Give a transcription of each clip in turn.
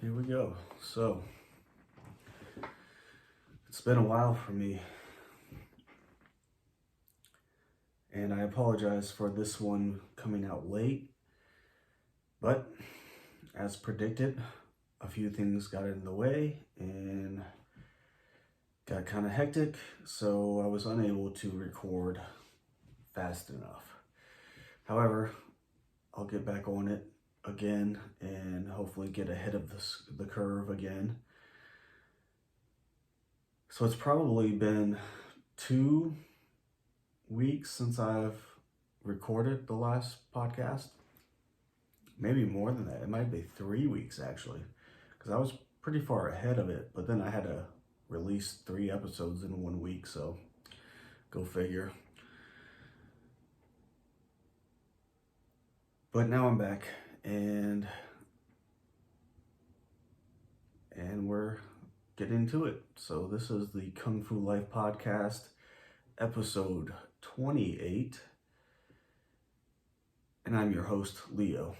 Here we go. So, it's been a while for me, and I apologize for this one coming out late, but as predicted, a few things got in the way and got kind of hectic, so I was unable to record fast enough. However, I'll get back on it again and hopefully get ahead of the curve again. So it's probably been 2 weeks since I've recorded the last podcast. Maybe more than that. It might be 3 weeks actually, because I was pretty far ahead of it, but then I had to release 3 episodes in 1 week, so go figure. But now I'm back, and we're getting to it. So this is the Kung Fu Life Podcast, episode 28, and I'm your host, Leo.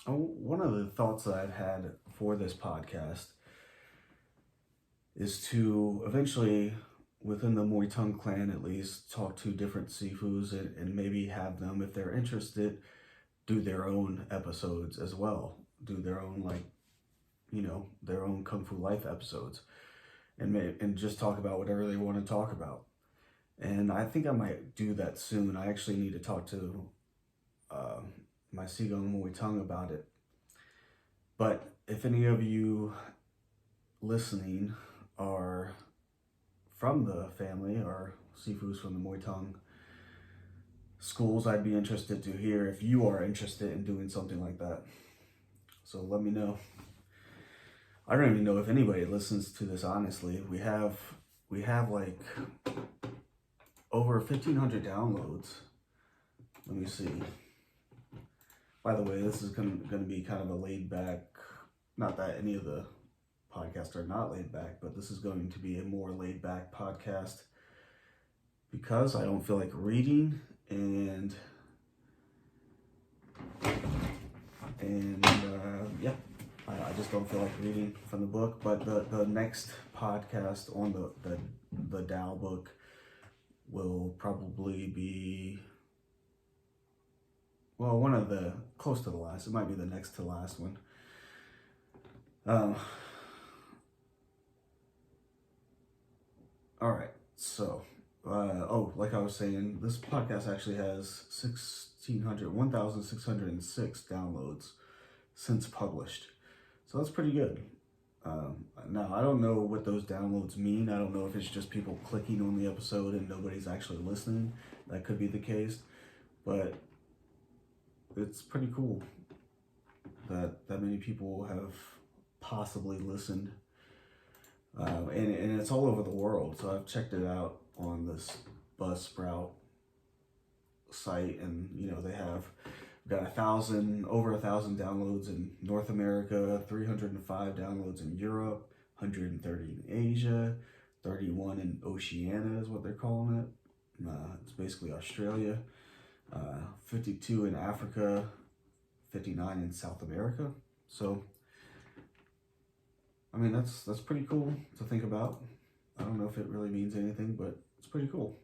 One of the thoughts that I've had for this podcast is to eventually, within the Muay Thai clan at least, talk to different Sifus and maybe have them, if they're interested, do their own episodes as well. Do their own, their own Kung Fu Life episodes. And just talk about whatever they want to talk about. And I think I might do that soon. I actually need to talk to my Sigong Muay Thai about it. But if any of you listening are from the family or Sifus from the Muay Thai schools, I'd be interested to hear if you are interested in doing something like that. So let me know. I don't even know if anybody listens to this, honestly. We have like over 1,500 downloads. Let me see. By the way, this is going to be kind of a laid back, not that any of the podcasts are not laid back, but this is going to be a more laid back podcast because I don't feel like reading and I just don't feel like reading from the book. But the next podcast on the Tao book will probably be, well, one of the close to the last. It might be the next to last one. All right, so like I was saying, this podcast actually has 1,606 downloads since published, so that's pretty good. Now I don't know what those downloads mean. I don't know if it's just people clicking on the episode and nobody's actually listening. That could be the case, but it's pretty cool that many people have possibly listened. And it's all over the world. So I've checked it out on this Buzzsprout site, and they have got over 1,000 downloads in North America, 305 downloads in Europe, 130 in Asia, 31 in Oceania is what they're calling it. It's basically Australia, 52 in Africa, 59 in South America. So I mean, that's pretty cool to think about. I don't know if it really means anything, but it's pretty cool.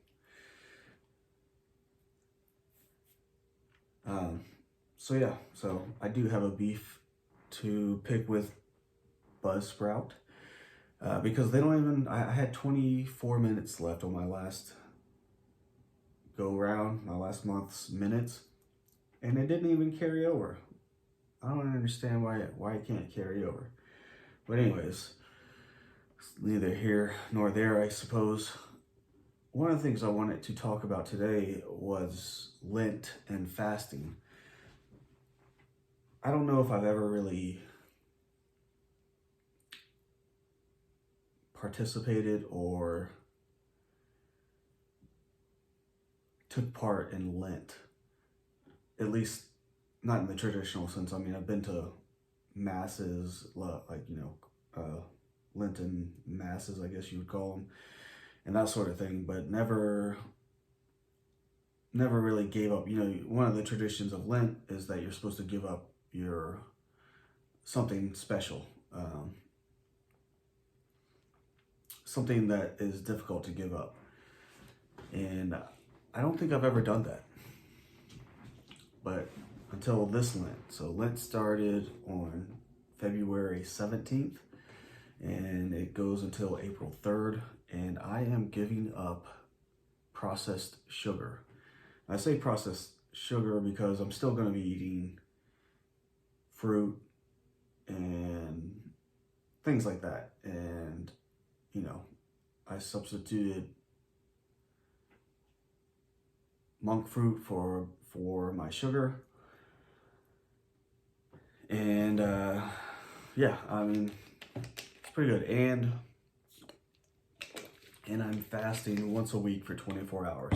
So I do have a beef to pick with Buzzsprout because they don't even. I had 24 minutes left on my last go round, my last month's minutes, and it didn't even carry over. I don't understand why it can't carry over. But anyways, it's neither here nor there, I suppose. One of the things I wanted to talk about today was Lent and fasting. I don't know if I've ever really participated or took part in Lent. At least not in the traditional sense. I mean, I've been to masses, Lenten masses, I guess you would call them, and that sort of thing, but never really gave up. One of the traditions of Lent is that you're supposed to give up your something special, something that is difficult to give up. And I don't think I've ever done that. But until this Lent. So Lent started on February 17th and it goes until April 3rd. And I am giving up processed sugar. I say processed sugar because I'm still going to be eating fruit and things like that. And, you know, I substituted monk fruit for my sugar. And yeah, I mean, it's pretty good. And I'm fasting once a week for 24 hours.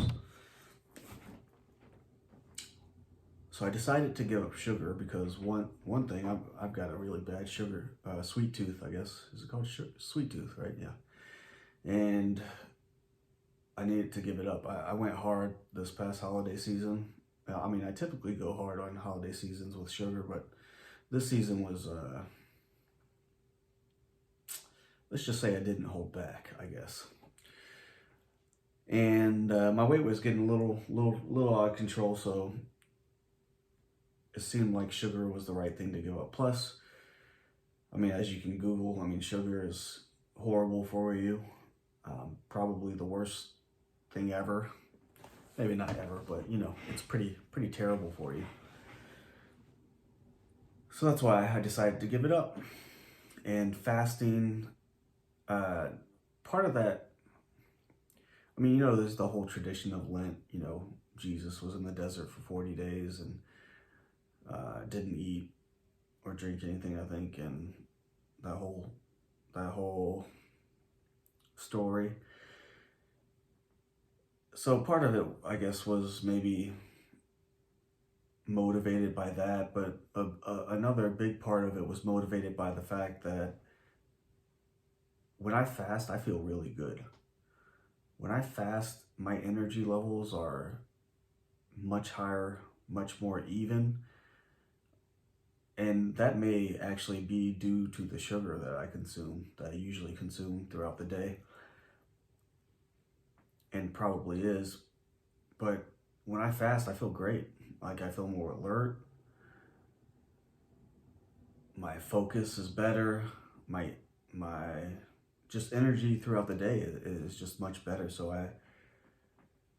So I decided to give up sugar because one thing, I've got a really bad sugar, sweet tooth, I guess. Is it called sweet tooth, right? Yeah. And I needed to give it up. I went hard this past holiday season. I mean, I typically go hard on holiday seasons with sugar, but this season was, let's just say I didn't hold back, I guess. And my weight was getting a little out of control, so it seemed like sugar was the right thing to give up. Plus, I mean, as you can Google, I mean, sugar is horrible for you. Probably the worst thing ever. Maybe not ever, but you know, it's pretty terrible for you. So that's why I decided to give it up. And fasting, part of that, I mean, you know, there's the whole tradition of Lent. You know, Jesus was in the desert for 40 days and didn't eat or drink anything, I think, and that whole story. So part of it, I guess, was maybe motivated by that, but another big part of it was motivated by the fact that when I fast, I feel really good. When I fast, my energy levels are much higher, much more even, and that may actually be due to the sugar that I usually consume throughout the day, and probably is. But when I fast, I feel great. Like, I feel more alert. My focus is better. My just energy throughout the day is just much better. So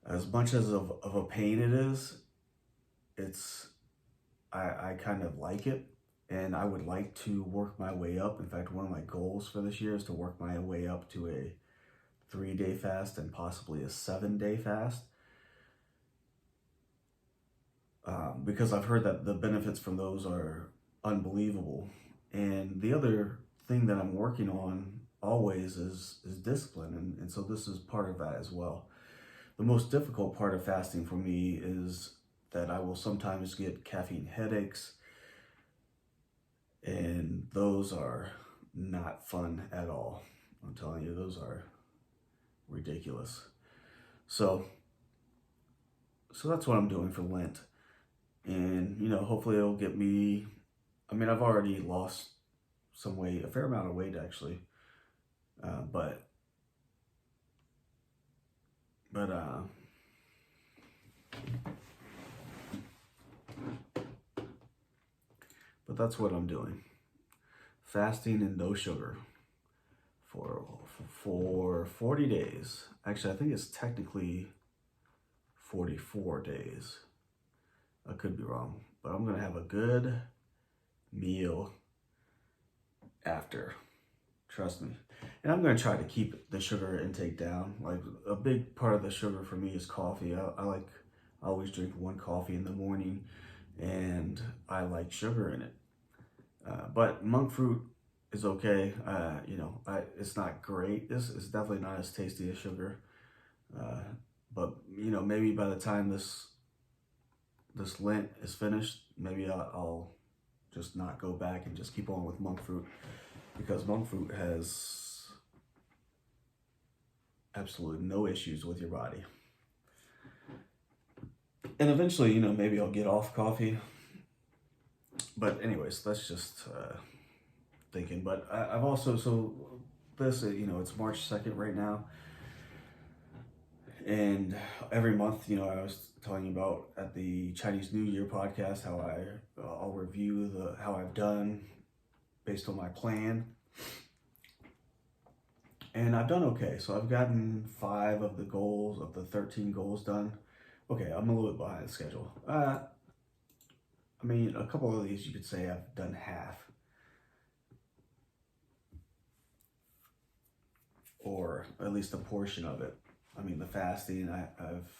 as much as of a pain it is, I kind of like it, and I would like to work my way up. In fact, one of my goals for this year is to work my way up to a 3-day fast and possibly a 7-day fast. Because I've heard that the benefits from those are unbelievable. And the other thing that I'm working on always is discipline. And so this is part of that as well. The most difficult part of fasting for me is that I will sometimes get caffeine headaches, and those are not fun at all. I'm telling you, those are ridiculous. So that's what I'm doing for Lent. And, you know, hopefully it'll get me, I mean, I've already lost some weight, a fair amount of weight actually. But that's what I'm doing. Fasting and no sugar for 40 days. Actually, I think it's technically 44 days. I could be wrong, but I'm gonna have a good meal after. Trust me. And I'm gonna try to keep the sugar intake down. Like, a big part of the sugar for me is coffee. I always drink one coffee in the morning, and I like sugar in it. But monk fruit is okay. You know, it's not great. It's definitely not as tasty as sugar. But you know, maybe by the time this Lent is finished, maybe I'll just not go back and just keep on with monk fruit, because monk fruit has absolutely no issues with your body. And eventually, you know, maybe I'll get off coffee. But anyways, that's just thinking. But I've also, so this, it's March 2nd right now. And every month, I was telling you about at the Chinese New Year podcast how I'll review how I've done based on my plan. And I've done okay. So I've gotten 5 of the 13 goals done. Okay, I'm a little bit behind the schedule. A couple of these you could say I've done half. Or at least a portion of it. The fasting I've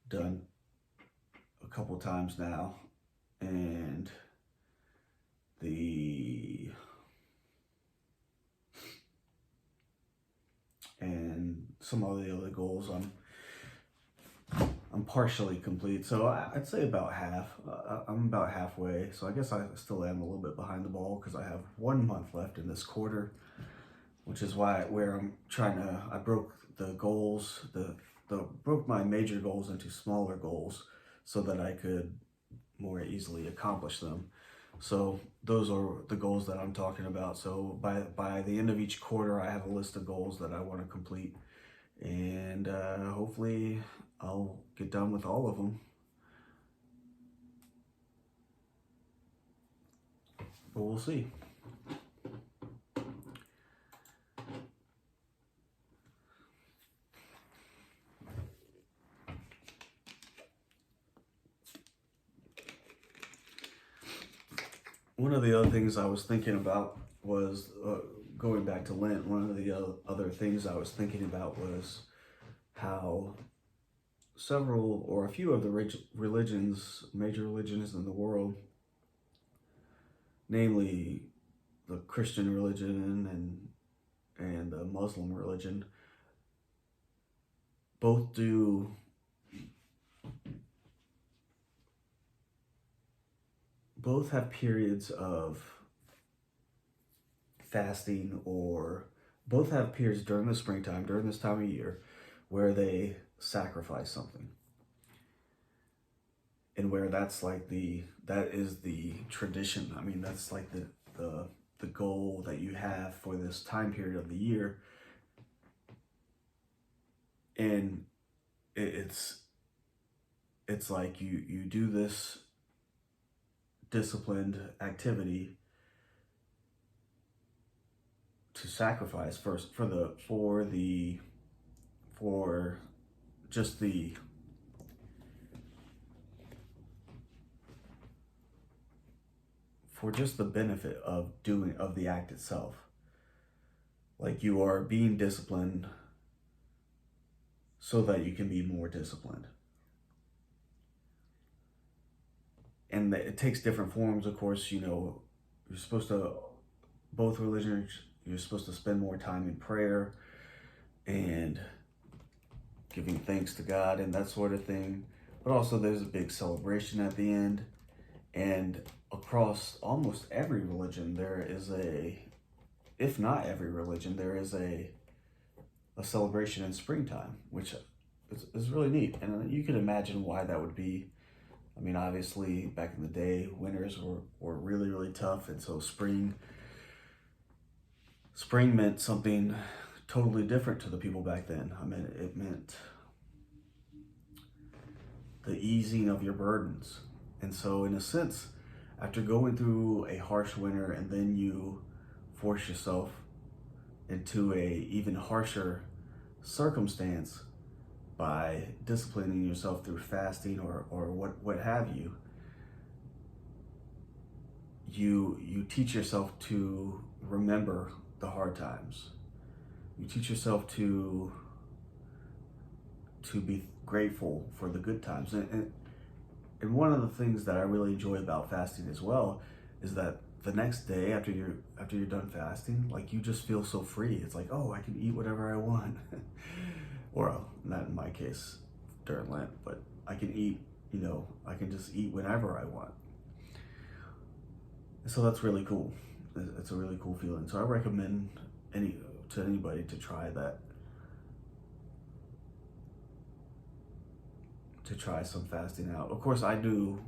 done a couple times now. And some of the other goals I'm partially complete, so I'd say about half. I'm about halfway, so I guess I still am a little bit behind the ball because I have 1 month left in this quarter, which is where I'm trying to. I broke the goals, broke my major goals into smaller goals, so that I could more easily accomplish them. So those are the goals that I'm talking about. So by the end of each quarter, I have a list of goals that I want to complete. And hopefully I'll get done with all of them. But we'll see. One of the other things I was thinking about was going back to Lent. One of the other things I was thinking about was how several or a few of the major religions in the world, namely the Christian religion and the Muslim religion, both have periods of fasting, or both have periods during the springtime, during this time of year, where they sacrifice something. And where that is the tradition. That's like the goal that you have for this time period of the year. And it's like you do this disciplined activity to sacrifice for just the benefit of the act itself. Like, you are being disciplined so that you can be more disciplined. And it takes different forms, of course. You're supposed to, both religions, you're supposed to spend more time in prayer and giving thanks to God and that sort of thing. But also there's a big celebration at the end. And across almost every religion, there is if not every religion, there is a celebration in springtime, which is really neat. And you can imagine why that would be. Obviously, back in the day, winters were really, really tough. And so spring meant something totally different to the people back then. It meant the easing of your burdens. And so, in a sense, after going through a harsh winter and then you force yourself into a even harsher circumstance by disciplining yourself through fasting or what have you, you teach yourself to remember the hard times. You teach yourself to be grateful for the good times. And one of the things that I really enjoy about fasting as well is that the next day after you're done fasting, like, you just feel so free. It's like, oh, I can eat whatever I want. Or not in my case during Lent, but I can eat, I can just eat whenever I want. So that's really cool. It's a really cool feeling. So I recommend to anybody to try that. To try some fasting out. Of course, I do.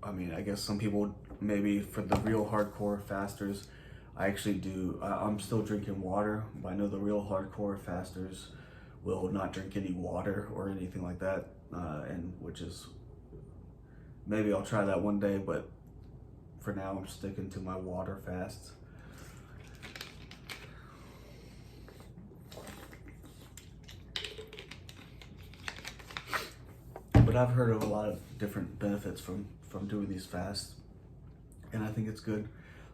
I guess some people maybe for the real hardcore fasters, I actually do. I'm still drinking water, but I know the real hardcore fasters will not drink any water or anything like that, and which is maybe I'll try that one day, but for now I'm sticking to my water fasts. But I've heard of a lot of different benefits from doing these fasts, and I think it's good.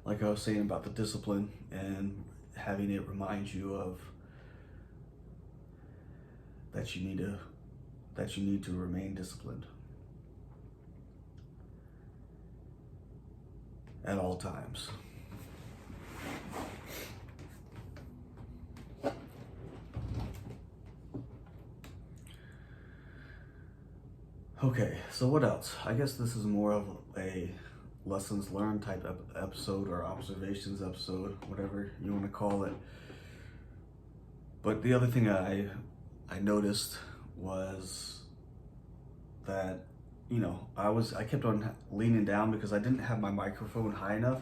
Like I was saying about the discipline and having it remind you of that you need to remain disciplined at all times. Okay, so what else? I guess this is more of a lessons learned type episode, or observations episode, whatever you want to call it. But the other thing I noticed was that, I kept on leaning down because I didn't have my microphone high enough.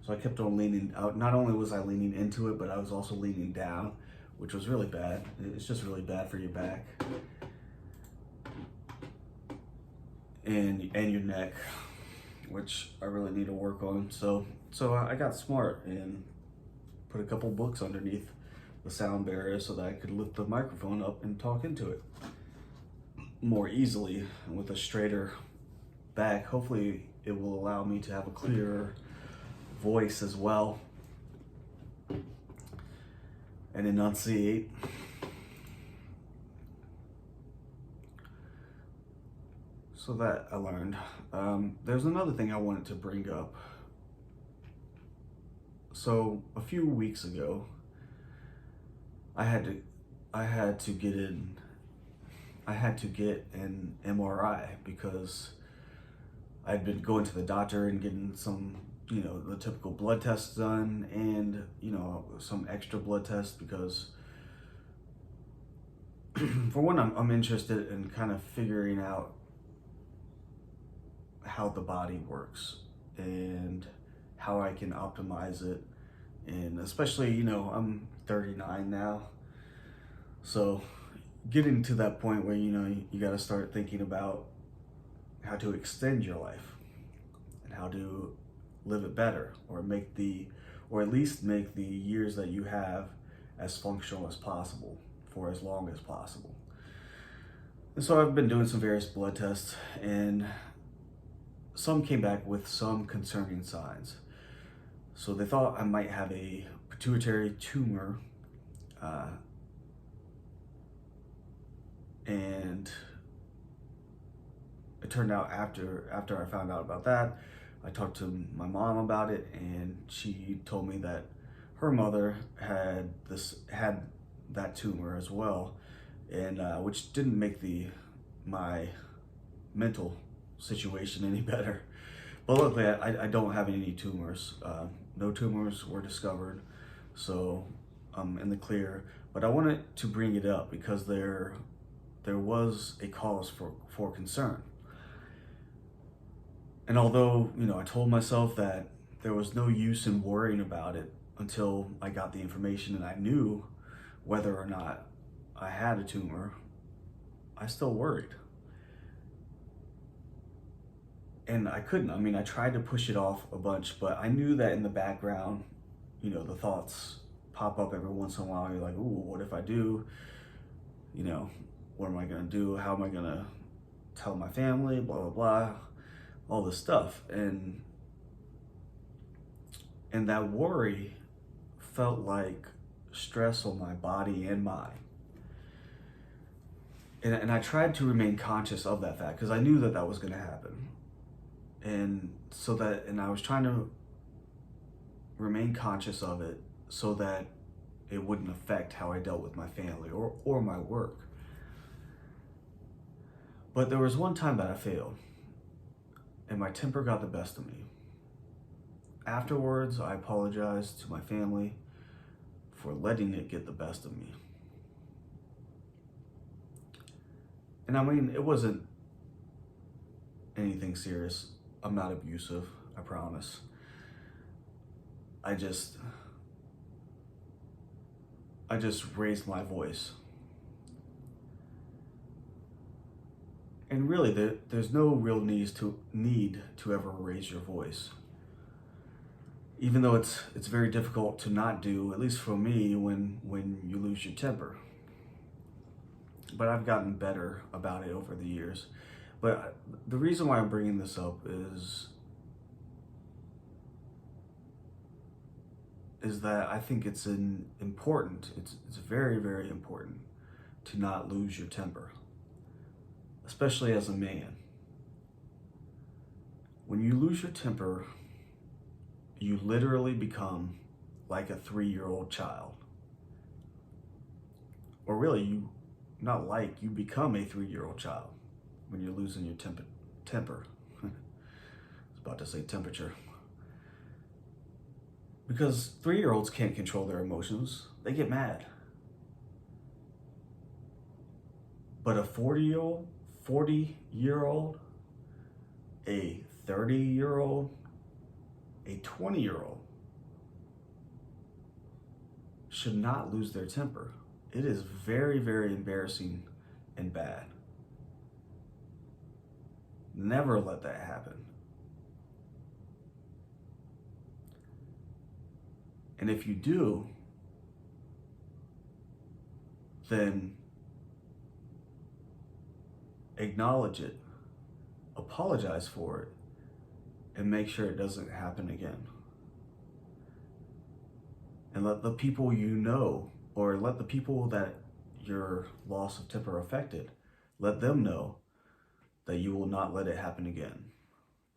So I kept on leaning out. Not only was I leaning into it, but I was also leaning down, which was really bad. It's just really bad for your back and your neck, which I really need to work on. So I got smart and put a couple books underneath the sound barrier so that I could lift the microphone up and talk into it more easily and with a straighter back. Hopefully it will allow me to have a clearer voice as well and enunciate. So that I learned. There's another thing I wanted to bring up. So a few weeks ago, I had to get an MRI because I'd been going to the doctor and getting some, the typical blood tests done, and some extra blood tests because for one, I'm interested in kind of figuring out how the body works and how I can optimize it. And especially, I'm 39 now, so getting to that point where you got to start thinking about how to extend your life and how to live it better, or at least make the years that you have as functional as possible for as long as possible. And so I've been doing some various blood tests, and some came back with some concerning signs. So they thought I might have a pituitary tumor, and it turned out after I found out about that, I talked to my mom about it, and she told me that her mother had that tumor as well, and which didn't make my mental situation any better. But luckily, I don't have any tumors. No tumors were discovered, so I'm in the clear. But I wanted to bring it up because there was a cause for concern. And although, I told myself that there was no use in worrying about it until I got the information and I knew whether or not I had a tumor, I still worried. And I couldn't. I tried to push it off a bunch, but I knew that in the background, the thoughts pop up every once in a while. You're like, ooh, what if I do? What am I gonna do? How am I gonna tell my family? Blah, blah, blah. All this stuff. And that worry felt like stress on my body and mind. And I tried to remain conscious of that fact because I knew that was gonna happen. And I was trying to remain conscious of it so that it wouldn't affect how I dealt with my family or my work. But there was one time that I failed, and my temper got the best of me. Afterwards, I apologized to my family for letting it get the best of me. And it wasn't anything serious. I'm not abusive. I promise. I just raised my voice. And really, there's no real need to ever raise your voice. Even though it's very difficult to not do, at least for me, when you lose your temper. But I've gotten better about it over the years. But the reason why I'm bringing this up is that I think it's important. It's very, very important to not lose your temper, especially as a man. When you lose your temper, you literally become like a 3-year-old child. Or really, you become a 3-year-old child when you're losing your temper. I was about to say temperature. Because 3-year-olds can't control their emotions. They get mad. But a 40-year-old, a 30-year-old, a 20-year-old should not lose their temper. It is very, very embarrassing and bad. Never let that happen. And if you do, then acknowledge it, apologize for it, and make sure it doesn't happen again. And let the people you know, or let the people that your loss of temper affected, let them know that you will not let it happen again.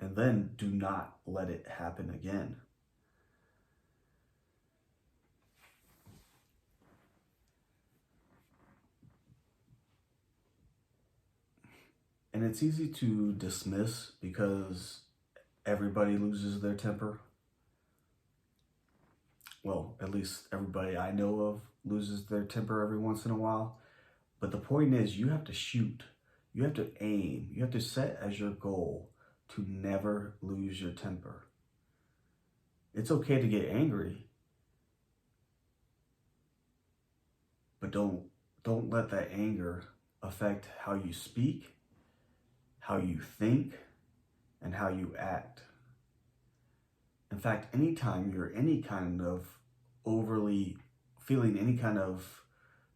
And then do not let it happen again. And it's easy to dismiss because everybody loses their temper. Well, at least everybody I know of loses their temper every once in a while. But the point is, you have to shoot. You have to aim. You have to set as your goal to never lose your temper. It's okay to get angry, but don't let that anger affect how you speak, how you think, and how you act. In fact, anytime you're any kind of overly feeling any kind of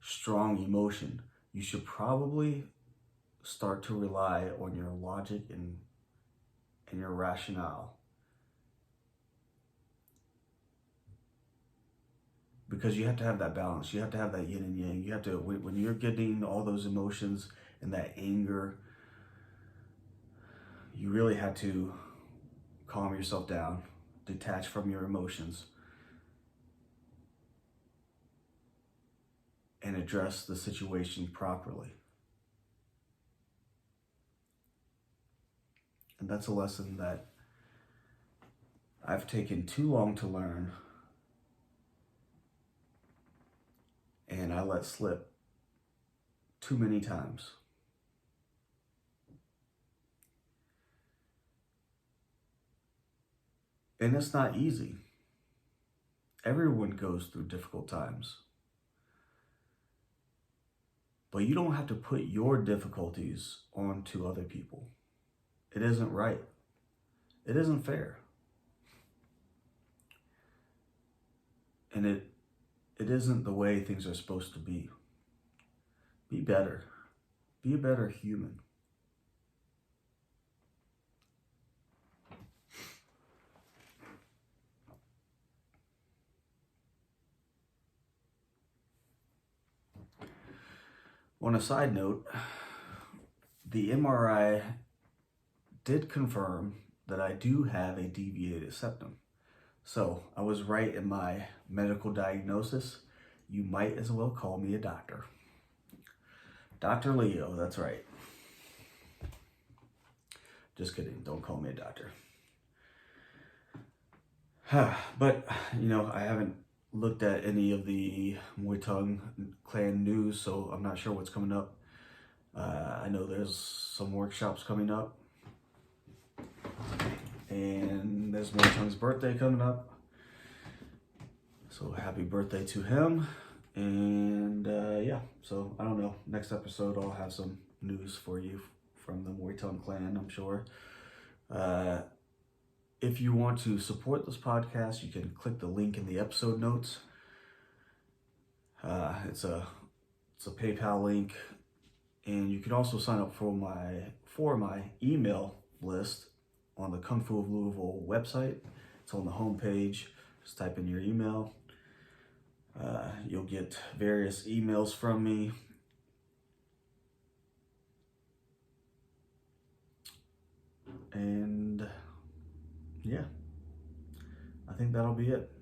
strong emotion, you should probably start to rely on your logic and your rationale. Because you have to have that balance. You have to have that yin and yang. You have to, when you're getting all those emotions and that anger, you really have to calm yourself down, detach from your emotions, and address the situation properly. And that's a lesson that I've taken too long to learn, and I let slip too many times. And it's not easy. Everyone goes through difficult times. But you don't have to put your difficulties onto other people. It isn't right. It isn't fair. And it isn't the way things are supposed to be. Be better. Be a better human. On a side note, the MRI did confirm that I do have a deviated septum. So I was right in my medical diagnosis. You might as well call me a doctor. Dr. Leo, that's right. Just kidding, don't call me a doctor. But, I haven't looked at any of the Muay Thai clan news, so I'm not sure what's coming up. I know there's some workshops coming up, and and there's Muay Chung's birthday coming up. So happy birthday to him. And yeah, so I don't know. Next episode, I'll have some news for you from the Muay Tung clan, I'm sure. If you want to support this podcast, you can click the link in the episode notes. It's a PayPal link, and you can also sign up for my email list on the Kung Fu of Louisville website. It's on the homepage. Just type in your email. You'll get various emails from me. And yeah, I think that'll be it.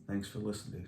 Thanks for listening.